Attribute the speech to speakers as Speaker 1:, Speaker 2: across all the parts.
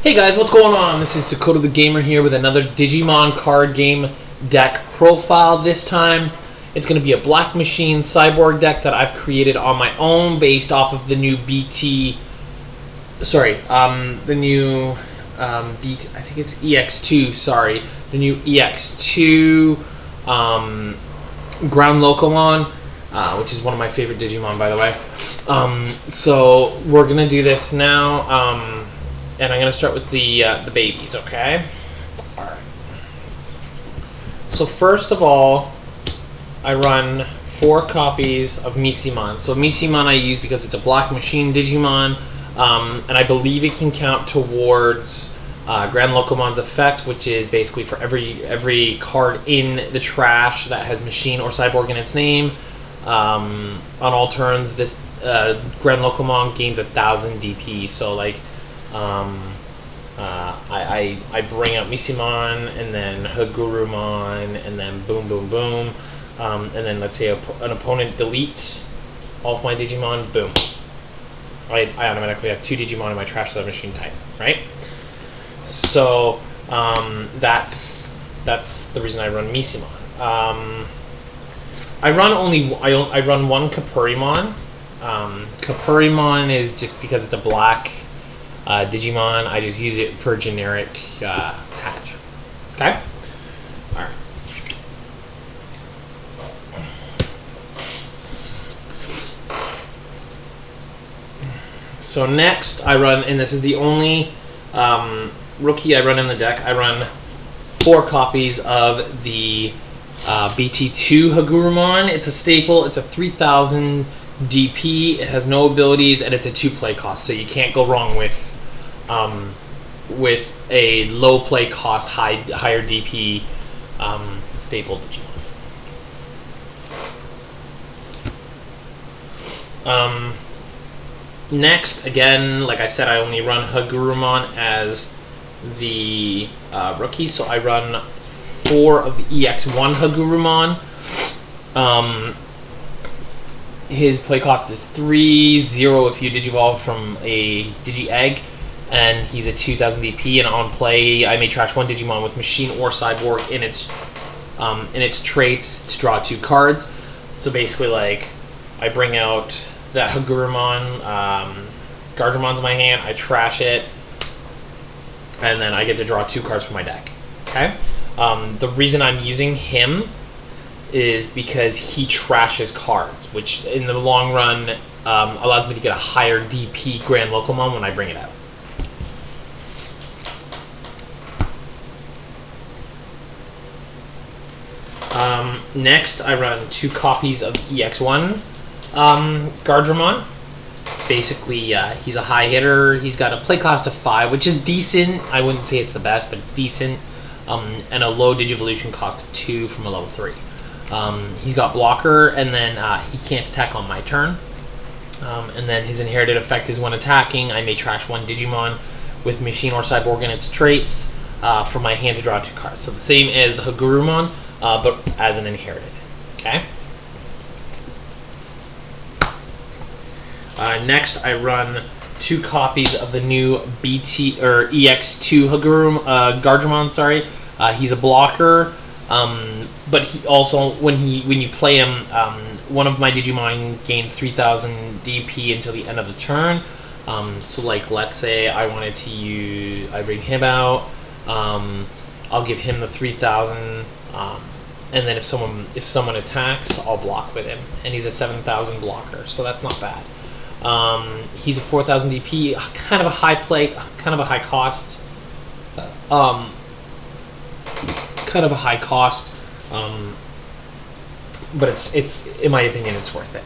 Speaker 1: Hey guys, what's going on? This is Dakota the Gamer here with another Digimon card game deck profile. This time, it's going to be a Black Machine Cyborg deck that I've created on my own based off of the new I think it's EX2, sorry. The new EX2 GroundLocomon, which is one of my favorite Digimon, by the way. So we're going to do this now. And I'm going to start with the babies, okay? Alright. So first of all, I run 4 copies of Misimon. So Misimon I use because it's a Black Machine Digimon, and I believe it can count towards GroundLocomon's effect, which is basically for every card in the trash that has Machine or Cyborg in its name. On all turns, this GroundLocomon gains 1,000 DP, so like I bring out Misimon, and then Hagurumon, and then boom, boom, boom, and then let's say an opponent deletes all of my Digimon, boom. I automatically have 2 Digimon in my trash that Machine type, right? So that's the reason I run Misimon. I run one Kapurimon. Kapurimon is just because it's a black Digimon. I just use it for generic patch. Okay? Alright. So next I run, and this is the only rookie I run in the deck, I run 4 copies of the BT2 Hagurumon. It's a staple. It's a 3,000 DP. It has no abilities, and it's a 2 play cost, so you can't go wrong with a low play cost, higher DP staple Digimon. Next, again, like I said, I only run Hagurumon as the rookie, so I run 4 of the EX1 Hagurumon. His play cost is 3/0 if you digivolve from a Digi-Egg, and he's a 2,000 DP. And on play, I may trash 1 Digimon with Machine or Cyborg in its traits to draw 2 cards. So basically, like, I bring out that Hagurumon, Gardemomon's in my hand, I trash it, and then I get to draw 2 cards from my deck. Okay. The reason I'm using him is because he trashes cards, which in the long run allows me to get a higher DP GroundLocomon when I bring it out. Next, I run 2 copies of EX1 Gardramon. Basically, he's a high hitter. He's got a play cost of 5, which is decent. I wouldn't say it's the best, but it's decent. And a low Digivolution cost of 2 from a level 3. He's got blocker, and then he can't attack on my turn. And then his inherited effect is when attacking, I may trash 1 Digimon with Machine or Cyborg in its traits from my hand to draw 2 cards. So the same as the Hagurumon, but as an inherited. Okay. Next, I run 2 copies of the new BT or EX2 Gardramon. Sorry, he's a blocker. But he also, when you play him, one of my Digimon gains 3,000 DP until the end of the turn. So like, let's say I wanted to I bring him out. I'll give him the 3,000, and then if someone attacks, I'll block with him, and he's a 7,000 blocker, so that's not bad. He's a 4,000 DP, kind of a high play, kind of a high cost. Kind of a high cost, but it's in my opinion, it's worth it.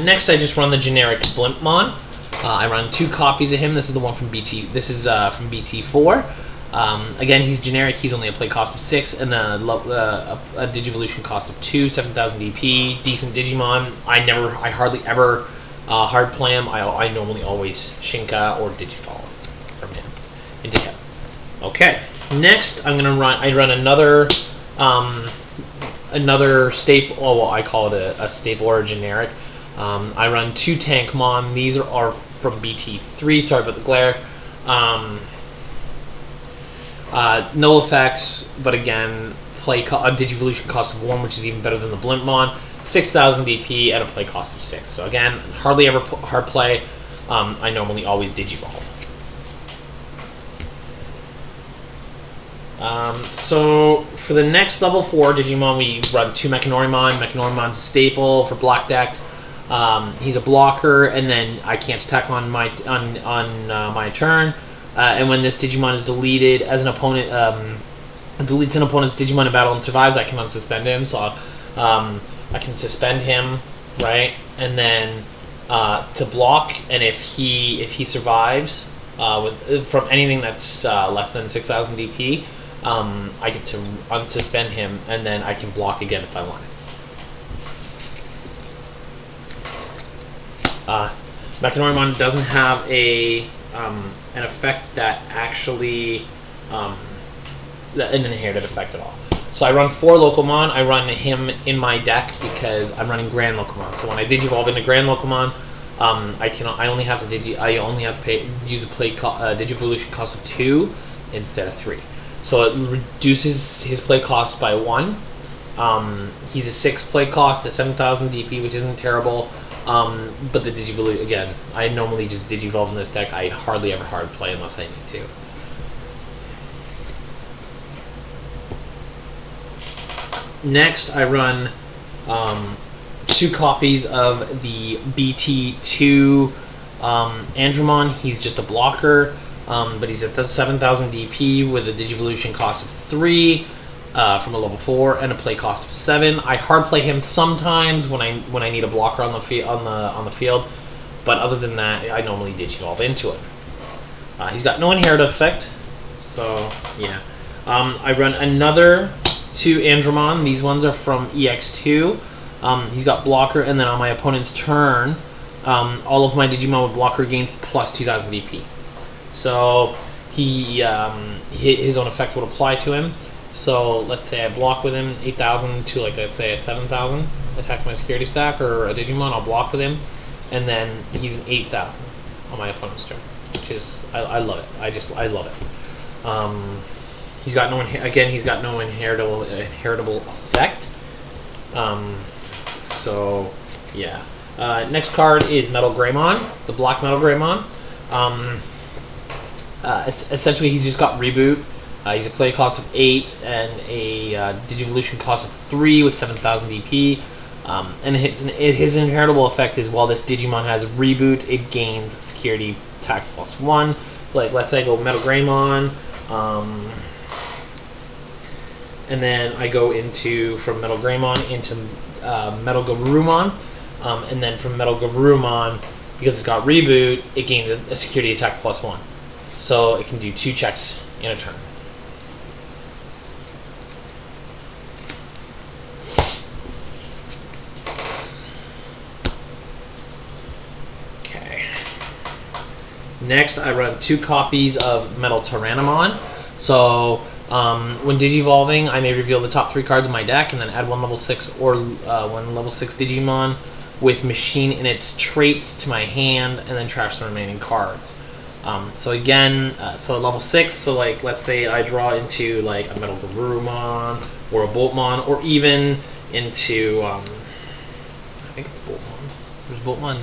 Speaker 1: Next, I just run the generic Blimpmon. I run 2 copies of him. This is the one from BT. This is from BT4. Again, he's generic. He's only a play cost of 6 and a Digivolution cost of 2, 7,000 DP. Decent Digimon. I hardly ever hard play him. I normally always Shinka or Digivolve from him into him. Okay. Next, I run another staple. Oh, well, I call it a staple or a generic. I run 2 Tankmon. These are from BT3. Sorry about the glare. No effects, but again, Digivolution cost of 1, which is even better than the Blimpmon. 6,000 DP at a play cost of 6. So again, hardly ever hard play. I normally always Digivolve. So for the next level 4 Digimon, we run 2 Mechanorimon. Mechanoриmon's staple for black decks. He's a blocker, and then I can't attack on my turn. And when this Digimon is deleted as an opponent, deletes an opponent's Digimon in battle and survives, I can unsuspend him. So I can suspend him, right? And then to block, and if he survives from anything that's less than 6,000 DP, I get to unsuspend him, and then I can block again if I want it. Mechanorimon doesn't have an effect that actually an inherited effect at all. So I run 4 Locomon. I run him in my deck because I'm running GroundLocomon. So when I Digivolve into GroundLocomon, I only have to use a Digivolution cost of 2 instead of 3. So it reduces his play cost by 1. He's a 6 play cost at 7,000 DP, which isn't terrible. But the Digivolution, again, I normally just Digivolve in this deck. I hardly ever hard play unless I need to. Next, I run 2 copies of the BT2 Andromon. He's just a blocker, but he's at 7,000 DP with a Digivolution cost of 3 from a level 4 and a play cost of 7. I hard play him sometimes when I need a blocker on the field, but other than that, I normally Digivolve into it. He's got no inherited effect, so yeah. I run another 2 Andromon. These ones are from EX2. He's got blocker, and then on my opponent's turn, all of my Digimon with blocker gain plus 2,000 DP. So his own effect would apply to him. So let's say I block with him 8,000 to, like, let's say a 7,000. Attack my security stack or a Digimon. I'll block with him, and then he's an 8,000 on my opponent's turn, which is I love it. I love it. He's got no inheritable effect. So yeah. Next card is Metal Greymon, the Black Metal Greymon. Essentially, he's just got reboot. He's a play cost of 8 and a Digivolution cost of 3 with 7,000 DP. And his inheritable effect is while this Digimon has reboot, it gains security attack plus 1. So, like, let's say I go Metal Greymon. And then I go from Metal Greymon into Metal Garurumon, and then from Metal Garurumon, because it's got reboot, it gains a security attack plus 1. So it can do 2 checks in a turn. Okay. Next, I run 2 copies of Metal Tyrannomon. So when Digivolving, I may reveal the top 3 cards of my deck and then add 1 level 6 or 1 level 6 Digimon with Machine in its traits to my hand and then trash the remaining cards. So again, so at level 6, so like let's say I draw into like a Metal Garurumon or a Boltmon or even into, I think it's Boltmon. There's Boltmon.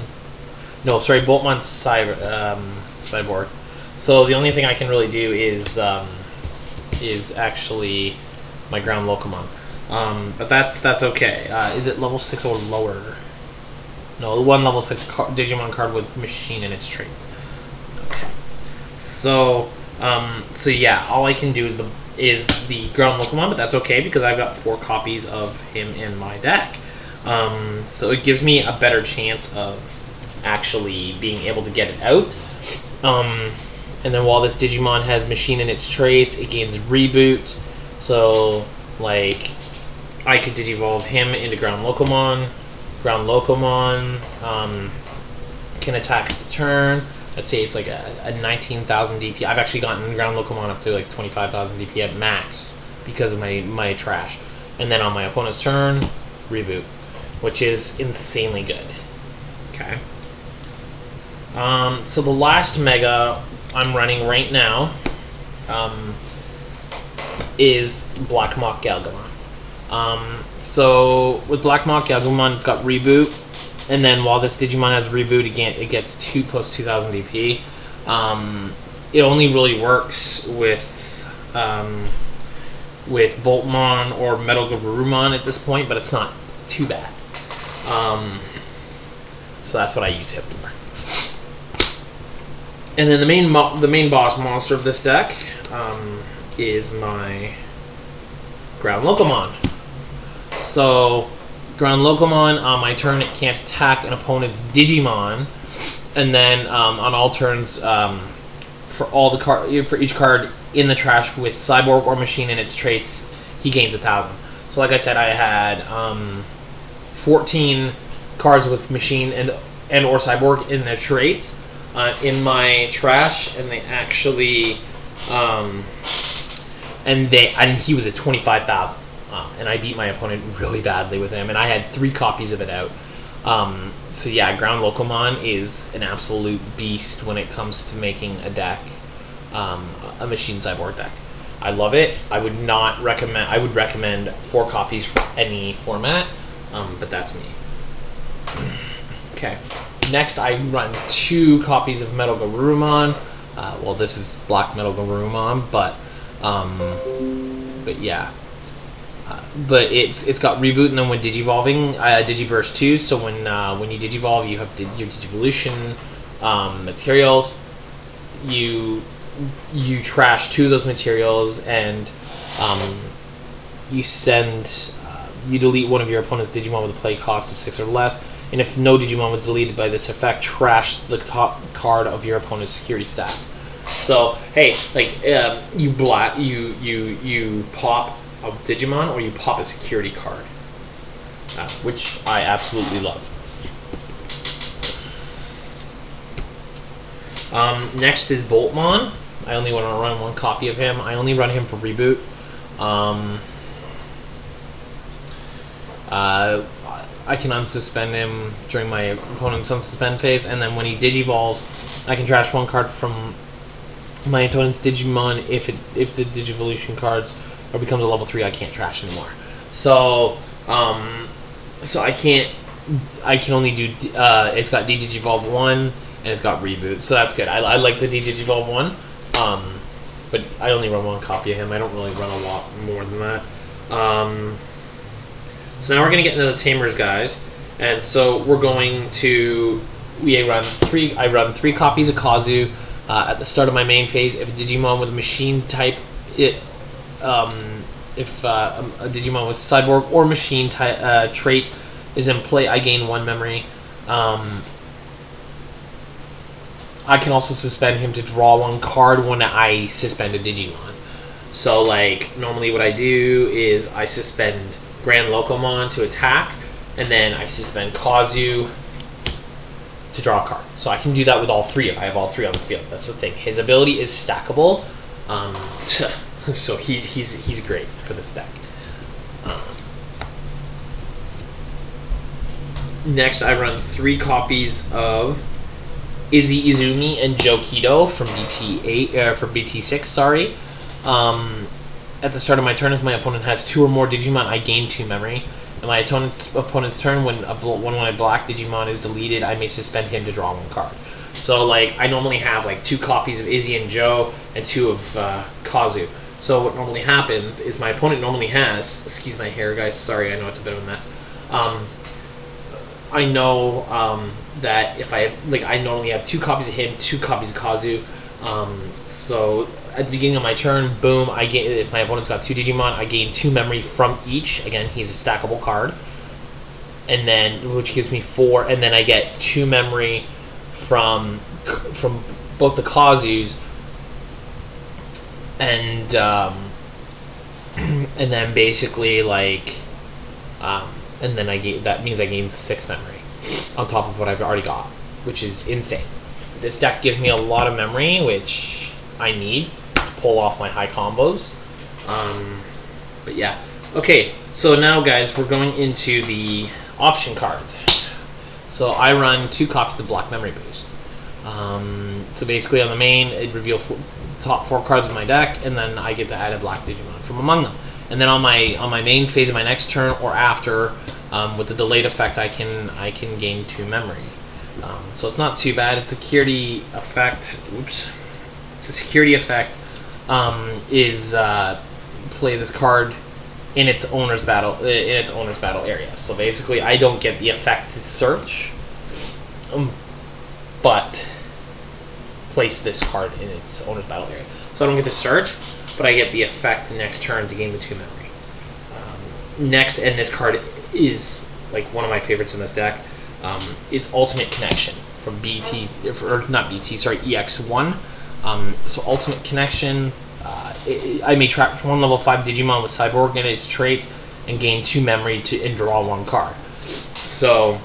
Speaker 1: No, sorry, Boltmon Cyborg. So the only thing I can really do is actually my GroundLocomon. But that's okay. Is it level 6 or lower? No, 1 level 6 Digimon card with Machine in its traits. Okay. So yeah, all I can do is the GroundLocomon, but that's okay because I've got 4 copies of him in my deck. So it gives me a better chance of actually being able to get it out. And then while this Digimon has Machine in its traits, it gains reboot. So, like, I could Digivolve him into GroundLocomon. GroundLocomon can attack at the turn. Let's say it's like a 19,000 DP. I've actually gotten GroundLocomon up to like 25,000 DP at max because of my trash. And then on my opponent's turn, reboot, which is insanely good. Okay. So the last Mega I'm running right now is Black Galgomon. So with Black Galgomon, it's got reboot, and then while this Digimon has reboot, again, it gets 2 plus 2000 DP. It only really works with Boltmon or Metal Garurumon at this point, but it's not too bad. So that's what I use it for. And then the main boss monster of this deck is my GroundLocomon. So GroundLocomon, on my turn, it can't attack an opponent's Digimon, and then on all turns, for each card in the trash with Cyborg or Machine in its traits, he gains 1,000. So like I said, I had 14 cards with Machine and or Cyborg in their traits in my trash, and they actually and he was at 25,000, and I beat my opponent really badly with him, and I had 3 copies of it out. So yeah, GroundLocomon is an absolute beast when it comes to making a deck, a Machine Cyborg deck. I love it. I would not recommend. I would recommend 4 copies for any format, but that's me. Okay. Next, I run 2 copies of Metal Garurumon. Well, this is Black Metal Garurumon, but yeah. But it's got reboot, and then when digivolving, Digiburst 2. So when you digivolve, you have your Digivolution materials. You trash 2 of those materials, and you delete one of your opponent's Digimon with a play cost of 6 or less. And if no Digimon was deleted by this effect, trash the top card of your opponent's security stack. So hey, like you pop a Digimon or you pop a security card, which I absolutely love. Next is Boltmon. I only want to run 1 copy of him. I only run him for reboot. I can unsuspend him during my opponent's unsuspend phase, and then when he digivolves, I can trash 1 card from my opponent's Digimon. If the Digivolution cards or becomes a level 3, I can't trash anymore. So I can only do. It's got Digivolve 1 and it's got reboot, so that's good. I like the Digivolve 1, but I only run 1 copy of him. I don't really run a lot more than that. So now we're going to get into the Tamers, guys. And so we're going to... I run 3 copies of Kazu at the start of my main phase. If a Digimon with a Machine type... if a Digimon with Cyborg or Machine trait is in play, I gain 1 memory. I can also suspend him to draw 1 card when I suspend a Digimon. So, like, normally what I do is I suspend GroundLocomon to attack, and then I suspend Kazu to draw a card. So I can do that with all 3 if I have all 3 on the field. That's the thing. His ability is stackable, so he's great for this deck. Next, I run 3 copies of Izzy Izumi and Joe Kido from BT6. Sorry. At the start of my turn, if my opponent has 2 or more Digimon, I gain 2 memory. And my opponent's turn, when my black Digimon is deleted, I may suspend him to draw 1 card. So, like, I normally have, like, 2 copies of Izzy and Joe and 2 of Kazu. So what normally happens is my opponent normally has... Excuse my hair, guys. Sorry, I know it's a bit of a mess. I know that if I normally have 2 copies of him, 2 copies of Kazu. So at the beginning of my turn, boom, if my opponent's got 2 Digimon, I gain 2 memory from each. Again, he's a stackable card. And then, which gives me 4, and then I get 2 memory from both the Kazus, and then basically, like, and then that means I gain 6 memory on top of what I've already got, which is insane. This deck gives me a lot of memory, which I need to pull off my high combos. But yeah. Okay, so now, guys, we're going into the option cards. So I run 2 copies of Black Memory Boost. So basically on the main, it reveals the top 4 cards of my deck, and then I get to add a Black Digimon from among them. And then on my main phase of my next turn or after, with the delayed effect, I can gain 2 memory. So it's not too bad. It's a security effect. Oops. It's a security effect. Play this card in its owner's battle area. So basically, I don't get the effect to search, but place this card in its owner's battle area. So I don't get to search, but I get the effect next turn to gain the 2 memory. Next, and this card is like one of my favorites in this deck. It's Ultimate Connection from EX1. So Ultimate Connection, I may trap 1 level 5 Digimon with Cyborg in its traits and gain 2 memory and draw 1 card. So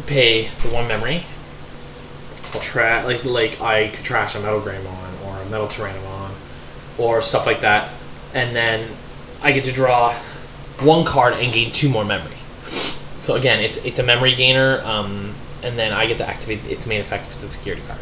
Speaker 1: pay the 1 memory. I'll like I could trash a Metal Greymon or a Metal Tyrannomon or stuff like that, and then I get to draw 1 card and gain 2 more memory. So again, it's a memory gainer, and then I get to activate its main effect if it's a security card.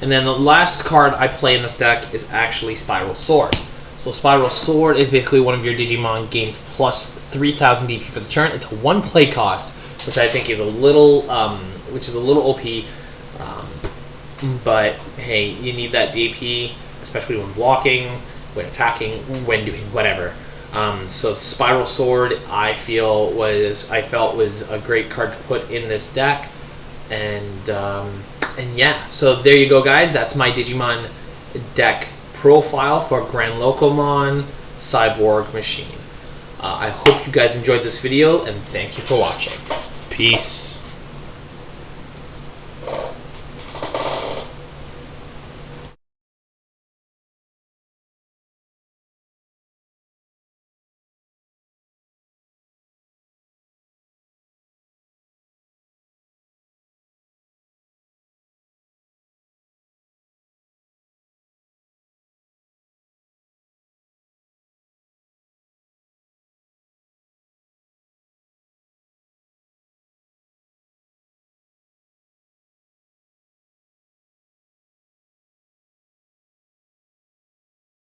Speaker 1: And then the last card I play in this deck is actually Spiral Sword. So Spiral Sword is basically one of your Digimon gains plus 3,000 DP for the turn. It's a 1 play cost, which I think is a little OP. But hey, you need that DP, especially when blocking, when attacking, when doing whatever. So Spiral Sword, I felt was a great card to put in this deck, and yeah. So there you go, guys. That's my Digimon deck profile for GroundLocomon Cyborg Machine. I hope you guys enjoyed this video, and thank you for watching. Peace.